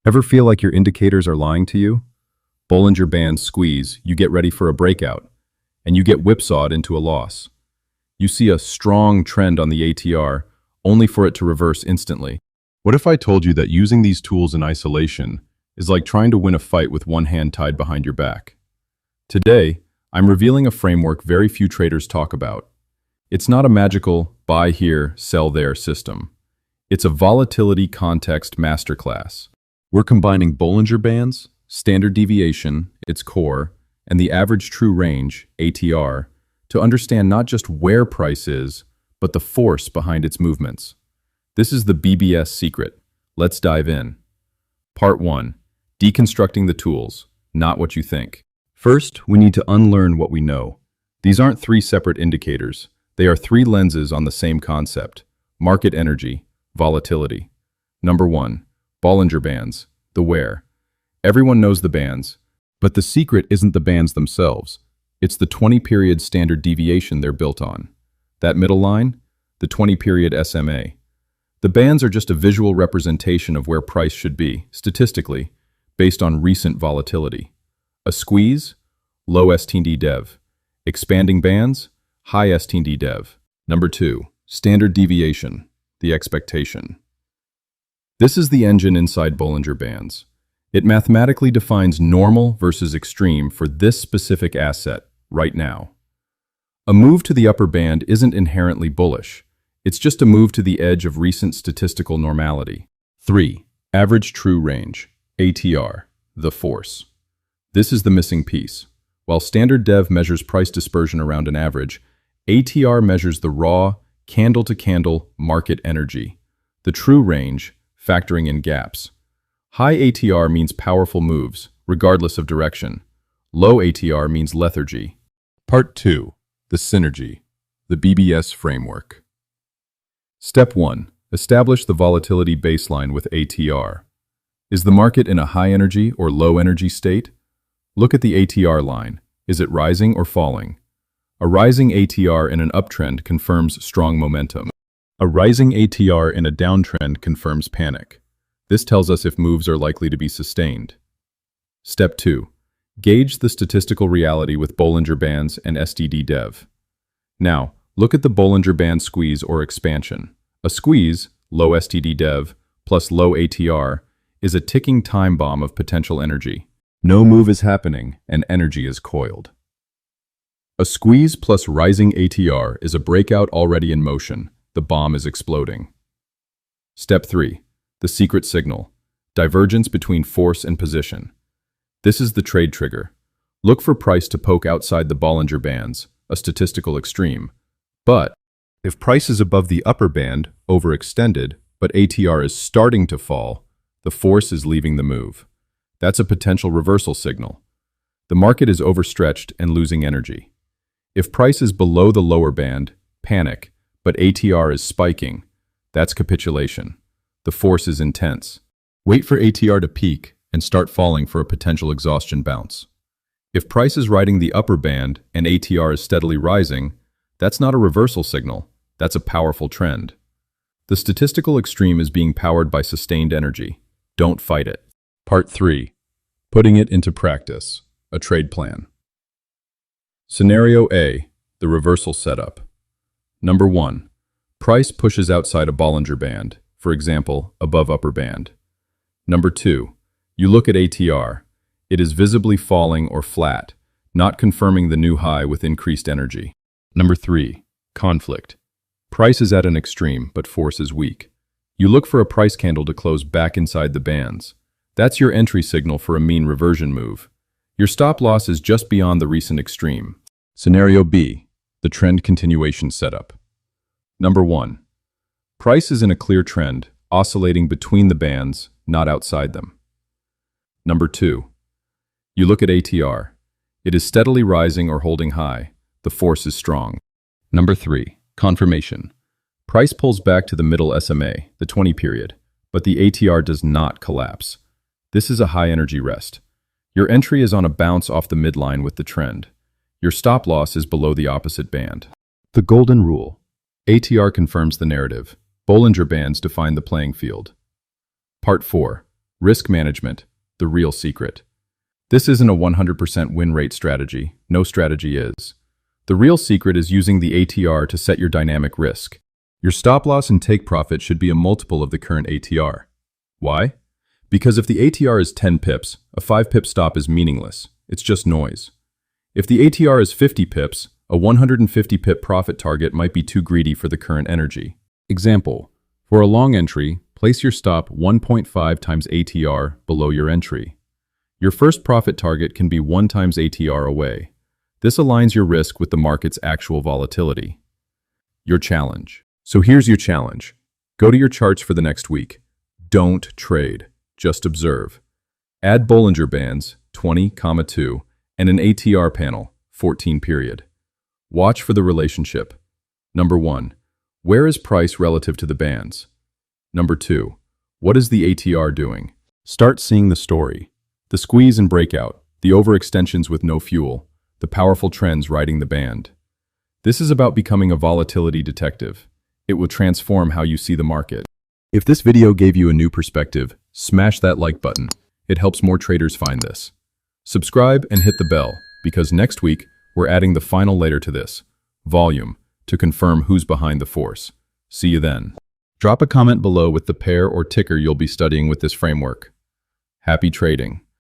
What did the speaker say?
Ever feel like your indicators are lying to you? Bollinger Bands squeeze, you get ready for a breakout, and you get whipsawed into a loss. You see a strong trend on the ATR, only for it to reverse instantly. What if I told you that using these tools in isolation is like trying to win a fight with one hand tied behind your back? Today, I'm revealing a framework very few traders talk about. It's not a magical buy here, sell there system. It's a volatility context masterclass. We're combining Bollinger Bands, standard deviation, its core, and the average true range, ATR, to understand not just where price is, but the force behind its movements. This is the B.B.S. secret. Let's dive in. Part 1. Deconstructing the tools, not what you think. First, we need to unlearn what we know. These aren't three separate indicators. They are three lenses on the same concept: market energy, volatility. Number 1. Bollinger Bands, the where. Everyone knows the bands, but the secret isn't the bands themselves. It's the 20-period standard deviation they're built on. That middle line, the 20-period SMA. The bands are just a visual representation of where price should be, statistically, based on recent volatility. A squeeze, low STD dev. Expanding bands, high STD dev. Number 2, standard deviation, the expectation. This is the engine inside Bollinger Bands. It mathematically defines normal versus extreme for this specific asset right now. A move to the upper band isn't inherently bullish. It's just a move to the edge of recent statistical normality. 3. Average true range, ATR, the force. This is the missing piece. While standard dev measures price dispersion around an average, ATR measures the raw, candle-to-candle market energy. The true range, factoring in gaps. High ATR means powerful moves, regardless of direction. Low ATR means lethargy. Part 2. The synergy, the B.B.S. framework. Step 1. Establish the volatility baseline with ATR. Is the market in a high energy or low energy state? Look at the ATR line. Is it rising or falling? A rising ATR in an uptrend confirms strong momentum. A rising ATR in a downtrend confirms panic. This tells us if moves are likely to be sustained. Step 2. Gauge the statistical reality with Bollinger Bands and STD dev. Now, look at the Bollinger Band squeeze or expansion. A squeeze, low STD dev, plus low ATR, is a ticking time bomb of potential energy. No move is happening, and energy is coiled. A squeeze plus rising ATR is a breakout already in motion. The bomb is exploding. Step 3. The secret signal. Divergence between force and position. This is the trade trigger. Look for price to poke outside the Bollinger Bands, a statistical extreme. But if price is above the upper band, overextended, but ATR is starting to fall, the force is leaving the move. That's a potential reversal signal. The market is overstretched and losing energy. If price is below the lower band, panic, but ATR is spiking, that's capitulation. The force is intense. Wait for ATR to peak and start falling for a potential exhaustion bounce. If price is riding the upper band and ATR is steadily rising, that's not a reversal signal, that's a powerful trend. The statistical extreme is being powered by sustained energy. Don't fight it. Part 3. Putting it into practice, a trade plan. Scenario A, the reversal setup. Number 1. Price pushes outside a Bollinger Band, for example, above upper band. Number 2. You look at ATR. It is visibly falling or flat, not confirming the new high with increased energy. Number 3. Conflict. Price is at an extreme, but force is weak. You look for a price candle to close back inside the bands. That's your entry signal for a mean reversion move. Your stop loss is just beyond the recent extreme. Scenario B, the trend continuation setup. Number 1. Price is in a clear trend, oscillating between the bands, not outside them. Number 2. You look at ATR. It is steadily rising or holding high. The force is strong. Number 3. Confirmation. Price pulls back to the middle SMA, the 20 period, but the ATR does not collapse. This is a high energy rest. Your entry is on a bounce off the midline with the trend. Your stop loss is below the opposite band. The golden rule. ATR confirms the narrative. Bollinger Bands define the playing field. Part 4. Risk management, the real secret. This isn't a 100% win rate strategy. No strategy is. The real secret is using the ATR to set your dynamic risk. Your stop loss and take profit should be a multiple of the current ATR. Why? Because if the ATR is 10 pips, a 5-pip stop is meaningless. It's just noise. If the ATR is 50 pips, a 150-pip profit target might be too greedy for the current energy. Example, for a long entry, place your stop 1.5 times ATR below your entry. Your first profit target can be 1 times ATR away. This aligns your risk with the market's actual volatility. Your challenge. So here's your challenge. Go to your charts for the next week. Don't trade, just observe. Add Bollinger Bands, 20,2, and an ATR panel, 14 period. Watch for the relationship. Number 1, where is price relative to the bands? Number 2, what is the ATR doing? Start seeing the story. The squeeze and breakout, the overextensions with no fuel, the powerful trends riding the band. This is about becoming a volatility detective. It will transform how you see the market. If this video gave you a new perspective, smash that like button. It helps more traders find this. Subscribe and hit the bell, because next week, we're adding the final layer to this, volume, to confirm who's behind the force. See you then. Drop a comment below with the pair or ticker you'll be studying with this framework. Happy trading.